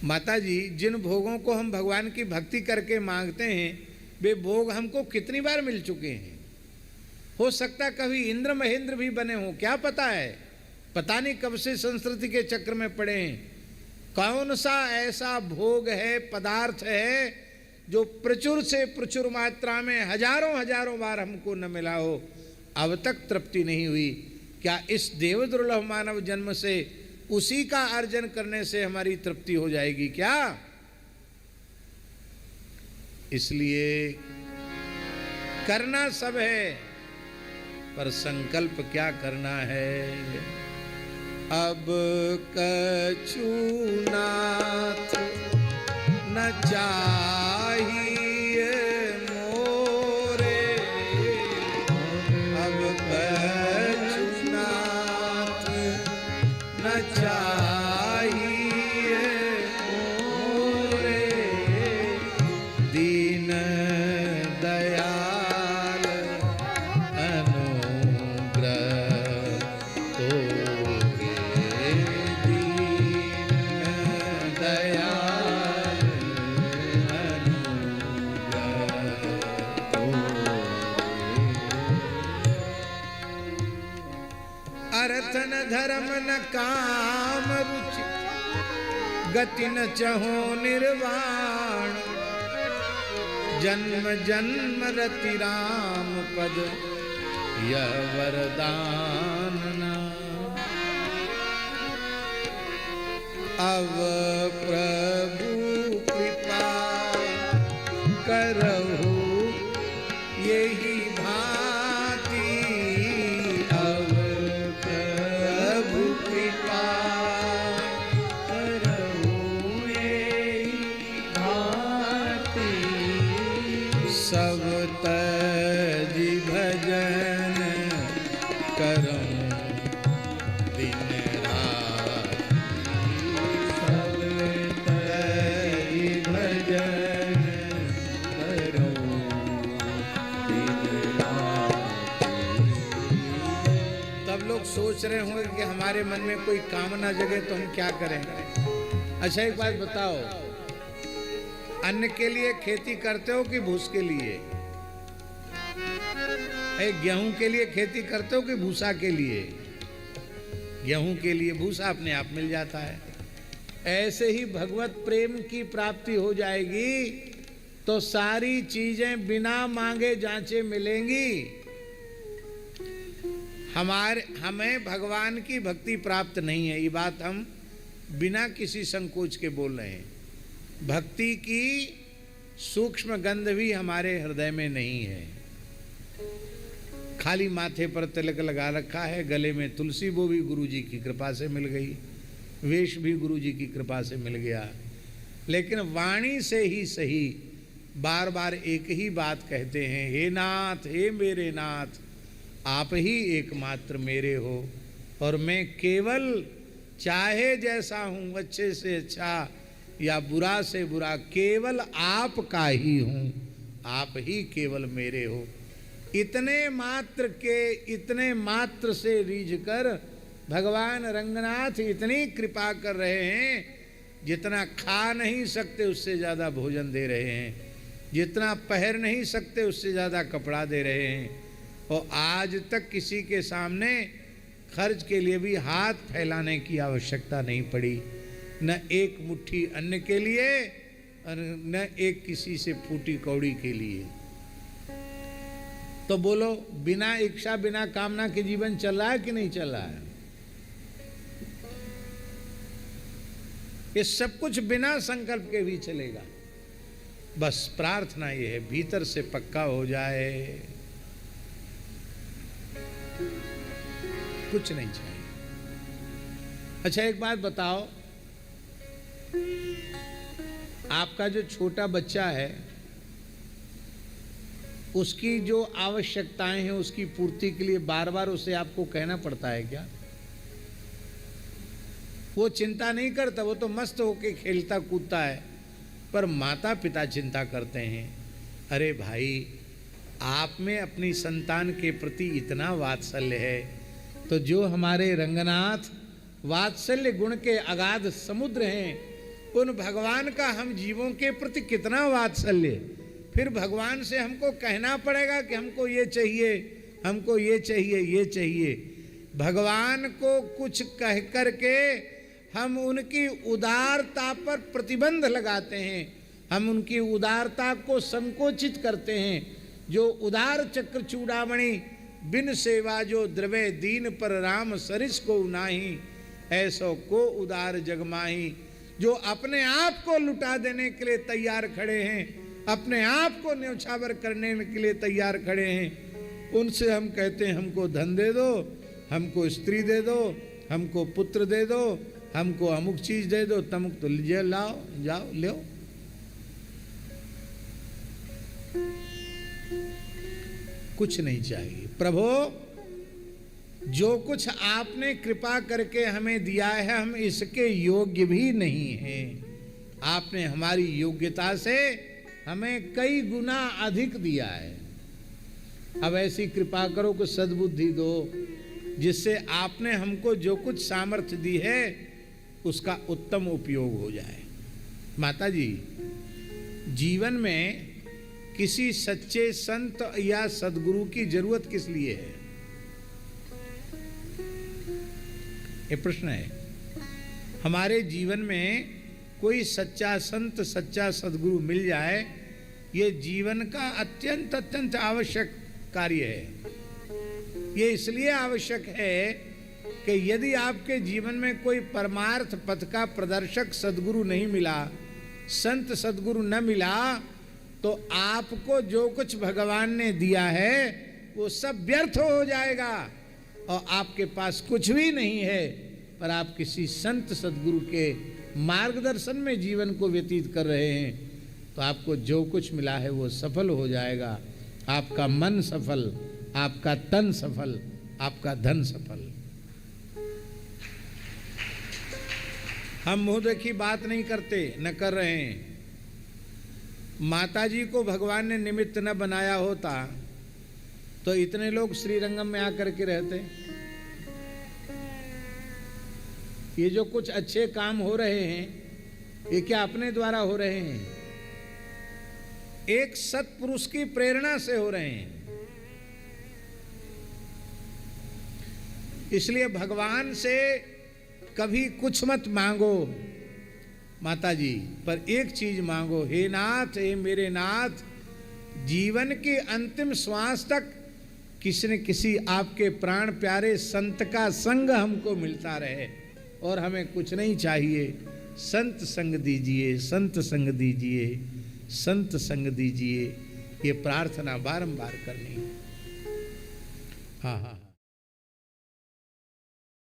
माता जी, जिन भोगों को हम भगवान की भक्ति करके मांगते हैं वे भोग हमको कितनी बार मिल चुके हैं। हो सकता कभी इंद्र महेंद्र भी बने हों, क्या पता है, पता नहीं कब से संस्कृति के चक्र में पड़े हैं। कौन सा ऐसा भोग है, पदार्थ है जो प्रचुर से प्रचुर मात्रा में हजारों हजारों बार हमको न मिला हो, अब तक तृप्ति नहीं हुई। क्या इस देव दुर्लभ मानव जन्म से उसी का अर्जन करने से हमारी तृप्ति हो जाएगी क्या? इसलिए करना सब है, पर संकल्प क्या करना है। अब कछु नाथ न चाहिए मोरे, अब कछु नाथ न चाहिए मोरे, दीन दयाल अनुग्रह तोरे, दीन दयाल अनुग्रह तोरे। अर्थ न धर्म न काम रुचि, गति न चहो निर्वाण, जन्म जन्म रति राम पद यह वरदान नाम। अब प्रभु कृपा करहु यही भांति, अब प्रभु कृपा करहु यही भांति, सब तजि भजन करऊं दिन रात, सब तजि भजन करऊं दिन रात। तब लोग सोच रहे होंगे कि हमारे मन में कोई कामना जगे तो हम क्या करें। अच्छा एक बात बताओ, अन्न के लिए खेती करते हो कि भूस के लिए? गेहूं के लिए खेती करते हो कि भूसा के लिए? गेहूं के लिए, भूसा अपने आप मिल जाता है। ऐसे ही भगवत प्रेम की प्राप्ति हो जाएगी तो सारी चीजें बिना मांगे जांचे मिलेंगी। हमें भगवान की भक्ति प्राप्त नहीं है, ये बात हम बिना किसी संकोच के बोल रहे हैं। भक्ति की सूक्ष्म गंध भी हमारे हृदय में नहीं है। खाली माथे पर तिलक लगा रखा है, गले में तुलसी, वो भी गुरु जी की कृपा से मिल गई, वेश भी गुरु जी की कृपा से मिल गया। लेकिन वाणी से ही सही बार बार एक ही बात कहते हैं, हे नाथ, हे मेरे नाथ, आप ही एकमात्र मेरे हो और मैं केवल चाहे जैसा हूँ, अच्छे से अच्छा या बुरा से बुरा, केवल आपका ही हूँ, आप ही केवल मेरे हो। इतने मात्र से रीझकर भगवान रंगनाथ इतनी कृपा कर रहे हैं, जितना खा नहीं सकते उससे ज़्यादा भोजन दे रहे हैं, जितना पहन नहीं सकते उससे ज़्यादा कपड़ा दे रहे हैं, और आज तक किसी के सामने खर्च के लिए भी हाथ फैलाने की आवश्यकता नहीं पड़ी, न एक मुट्ठी अन्न के लिए और न एक किसी से फूटी कौड़ी के लिए। तो बोलो, बिना इच्छा बिना कामना के जीवन चल रहा है कि नहीं चल रहा है? ये सब कुछ बिना संकल्प के भी चलेगा। बस प्रार्थना ये है, भीतर से पक्का हो जाए, कुछ नहीं चाहिए। अच्छा एक बात बताओ, आपका जो छोटा बच्चा है उसकी जो आवश्यकताएं हैं उसकी पूर्ति के लिए बार बार उसे आपको कहना पड़ता है क्या? वो चिंता नहीं करता, वो तो मस्त होके खेलता कूदता है, पर माता पिता चिंता करते हैं। अरे भाई, आप में अपनी संतान के प्रति इतना वात्सल्य है, तो जो हमारे रंगनाथ वात्सल्य गुण के अगाध समुद्र हैं, उन भगवान का हम जीवों के प्रति कितना वात्सल्य, फिर भगवान से हमको कहना पड़ेगा कि हमको ये चाहिए, हमको ये चाहिए, ये चाहिए। भगवान को कुछ कह करके हम उनकी उदारता पर प्रतिबंध लगाते हैं, हम उनकी उदारता को संकोचित करते हैं। जो उदार चक्र चूड़ामणि बिन सेवा जो द्रवे दीन पर राम सरिस को नाही, ऐसो को उदार जगमाही। जो अपने आप को लुटा देने के लिए तैयार खड़े हैं, अपने आप को न्यौछावर करने के लिए तैयार खड़े हैं, उनसे हम कहते हैं हमको धन दे दो, हमको स्त्री दे दो, हमको पुत्र दे दो, हमको अमुक चीज दे दो, तमुक तो लीजिए, लाओ, जाओ, लो। कुछ नहीं चाहिए। प्रभु, जो कुछ आपने कृपा करके हमें दिया है, हम इसके योग्य भी नहीं हैं। आपने हमारी योग्यता से हमें कई गुना अधिक दिया है। अब ऐसी कृपा करो कि सद्बुद्धि दो, जिससे आपने हमको जो कुछ सामर्थ्य दी है उसका उत्तम उपयोग हो जाए। माता जी, जीवन में किसी सच्चे संत या सद्गुरु की जरूरत किस लिए है? ये प्रश्न है। हमारे जीवन में कोई सच्चा संत, सच्चा सद्गुरु मिल जाए, ये जीवन का अत्यंत अत्यंत आवश्यक कार्य है। ये इसलिए आवश्यक है कि यदि आपके जीवन में कोई परमार्थ पथ का प्रदर्शक सद्गुरु नहीं मिला, संत सद्गुरु न मिला, तो आपको जो कुछ भगवान ने दिया है वो सब व्यर्थ हो जाएगा और आपके पास कुछ भी नहीं है। पर आप किसी संत सद्गुरु के मार्गदर्शन में जीवन को व्यतीत कर रहे हैं, तो आपको जो कुछ मिला है वो सफल हो जाएगा। आपका मन सफल, आपका तन सफल, आपका धन सफल। हम मुंह देखी बात नहीं करते, न कर रहे हैं। माताजी को भगवान ने निमित्त न बनाया होता तो इतने लोग श्रीरंगम में आकर के रहते। ये जो कुछ अच्छे काम हो रहे हैं, ये क्या अपने द्वारा हो रहे हैं? एक सत्पुरुष की प्रेरणा से हो रहे हैं। इसलिए भगवान से कभी कुछ मत मांगो माता जी, पर एक चीज मांगो, हे नाथ, हे मेरे नाथ, जीवन के अंतिम श्वास तक किसी न किसी आपके प्राण प्यारे संत का संग हमको मिलता रहे और हमें कुछ नहीं चाहिए। संत संग दीजिए, संत संग दीजिए, संत संग दीजिए। ये प्रार्थना बारंबार करनी है। हाँ हाँ।